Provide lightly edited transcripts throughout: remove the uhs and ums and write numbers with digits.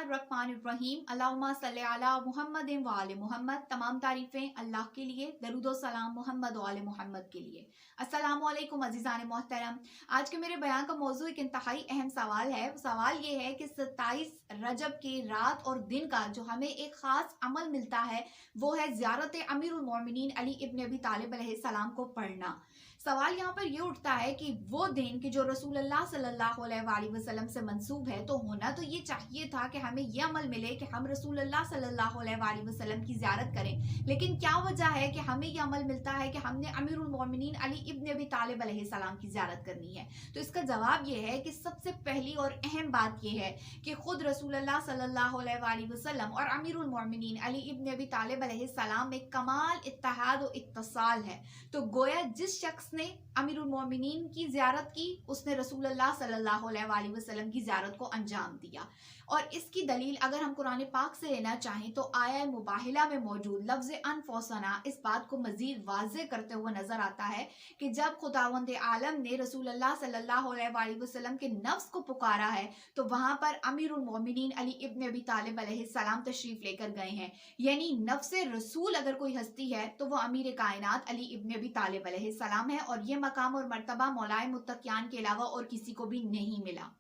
बिस्मिल्लाहिर्रहमानिर्रहीम अल्लाहुम्मा सल्ली अला मुहम्मद व आले मोहम्मद। तमाम तारीफ़ें अल्लाह के लिए, दरूद व सलाम मोहम्मद व आले मोहम्मद के लिए। अस्सलामु अलैकुम अज़ीज़ान मोहतरम। आज के मेरे बयान का मौजू एक इंतहाई अहम सवाल है। सवाल ये है कि 27 रजब की रात और दिन का जो हमें एक ख़ास अमल मिलता है वो है ज़ियारत अमीरुल मोमिनीन अली इब्न अबी तालिब अलैहिस्सलाम को पढ़ना। सवाल यहाँ पर ये उठता है कि वो दिन कि जो रसूलुल्लाह सल्लल्लाहु अलैहि वसल्लम से मंसूब है, तो होना तो ये चाहिए था कि हमें ये अमल मिले कि हम रसूलुल्लाह सल्लल्लाहु अलैहि वसल्लम की ज़ियारत करें। लेकिन क्या वजह है कि हमें ये अमल मिलता है कि हमने अमीरुल मोमिनीन अली इब्न अबी तालिब अलैहिस्सलाम की ज़ियारत करनी है? तो इसका जवाब ये है कि सबसे पहली और अहम बात यह है कि खुद रसूलुल्लाह सल्लल्लाहु अलैहि वसल्लम और अमीरुल मोमिनीन अली इब्न अबी तालिब अलैहिस्सलाम में कमाल इत्तेहाद और इत्तिसाल है। तो गोया जिस शख्स ने अमीरुल मोमिनीन की ज़ियारत की, उसने रसूलुल्लाह सल्लल्लाहु अलैहि वसल्लम की ज़ियारत को अंजाम दिया। और इसकी दलील अगर हम कुरान पाक से लेना चाहें तो आया मुबाहिला में मौजूद लफ्ज़ अनफौसना इस बात को मज़ीद वाज़े करते हुए नजर आता है कि जब खुदावंद आलम ने रसूलुल्लाह सल्लल्लाहु अलैहि वसल्लम के नफ्स को पुकारा है तो वहां पर अमीरुल मोमिनीन अली इब्न अबी तालिब अलैहिस्सलाम तशरीफ लेकर गए हैं। यानी नफ्स रसूल अगर कोई हस्ती है तो वो अमीर कायनात अली इब्न अबी तालिब अलैहिस्सलाम है, और ये मकाम और मर्तबा मौलाए मुत्तकियान के अलावा और किसी को भी नहीं मिला।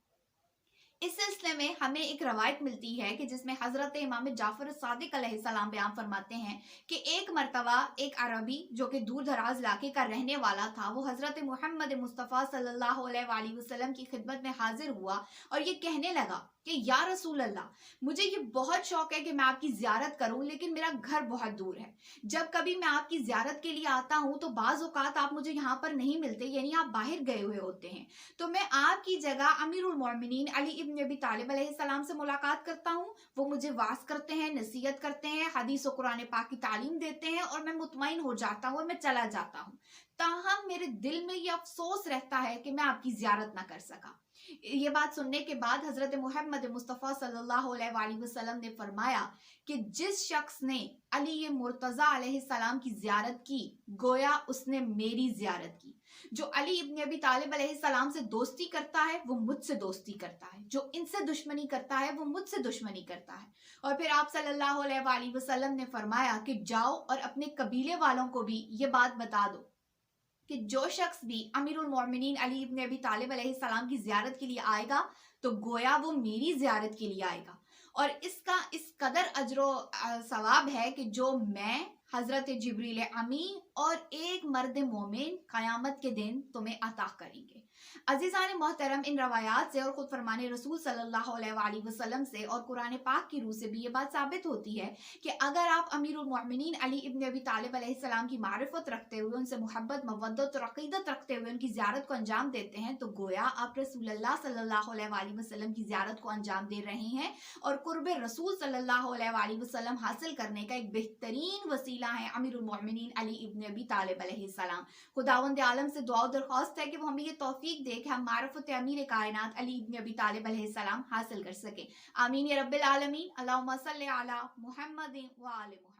इस सिलसिले में हमें एक रवायत मिलती है कि जिसमें हजरत इमाम जाफर सादिक अलैहिस्सलाम बयान फरमाते हैं कि एक मर्तबा एक अरबी जो कि दूर दराज इलाके का रहने वाला था, वो हजरत मोहम्मद मुस्तफ़ा सल्लल्लाहु अलैहि वसल्लम की खिदमत में हाजिर हुआ और ये कहने लगा कि या रसूल अल्लाह, मुझे ये बहुत शौक है कि मैं आपकी ज़ियारत करूं, लेकिन मेरा घर बहुत दूर है। जब कभी मैं आपकी ज़ियारत के लिए आता हूं तो बाज़ औक़ात आप मुझे यहाँ पर नहीं मिलते, यानी आप बाहर गए हुए होते हैं। तो मैं आपकी जगह अमीरुल मोमिनीन अली इब्न अबी तालिब अलैहिस्सलाम से मुलाकात करता हूँ। वो मुझे वास करते हैं, नसीहत करते हैं, हदीस और कुरान पाक की तालीम देते हैं और मैं मुतमईन हो जाता हूँ, मैं चला जाता हूँ। ताहम मेरे दिल में ये अफसोस रहता है कि मैं आपकी ज़ियारत ना कर सका। ये बात सुनने के बाद हजरत मोहम्मद मुस्तफ़ा सल्लल्लाहु अलैहि वसल्लम ने फरमाया कि जिस शख्स ने अली मुर्तज़ा अलैहिस्सलाम की ज़ियारत की, गोया उसने मेरी ज़ियारत की। जो अली इब्न अबी तालिब अलैहिस्सलाम से दोस्ती करता है वो मुझसे दोस्ती करता है, जो इनसे दुश्मनी करता है वो मुझसे दुश्मनी करता है। और फिर आप सल्लल्लाहु अलैहि वसल्लम ने फरमाया कि जाओ और अपने कबीले वालों को भी ये बात बता दो कि जो शख्स भी अमीरुल मोमिनीन अली इब्न अबी तालिब अलैहिस्सलाम की ज़ियारत के लिए आएगा तो गोया वो मेरी ज़ियारत के लिए आएगा। और इसका इस कदर अजरो सवाब है कि जो मैं, हजरत जिब्रील अमीन और एक मर्द मोमिन क़यामत के दिन तुम्हें अता करेंगे। अज़ीज़ान मोहतरम, इन रवायात से और खुद फरमाने रसूल सल्लल्लाहु अलैहि वसल्लम से और कुरान पाक की रूह से भी ये बात साबित होती है कि अगर आप अमीरुल मोमिनीन अली इब्न अबी तालिब अलैहिस्सलाम की मारिफत रखते हुए, उनसे मोहब्बत, मवद्दत और अक़ीदत रखते हुए उनकी ज़ियारत को अंजाम देते हैं तो गोया आप रसूलुल्लाह सल्लल्लाहु अलैहि वसल्लम की ज़ियारत को अंजाम दे रहे हैं और कुर्ब रसूल सल्लल्लाहु अलैहि वसल्लम हासिल करने का एक बेहतरीन वसीला है अमीरुल मोमिनीन अली इब्न अबी तालिब अलैहिस्सलाम। खुदावंद आलम से दुआ दरख्वास्त है कि वो हमें ये तौफीक दे कि हम मारिफत अमीर कायनात अली इब्न अबी तालिब अलैहिस्सलाम हासिल कर सके। आमीन या रब्बिल आलमीन। अल्लाहुम्मा सल्ली अला मुहम्मद व आले मुहम्मद।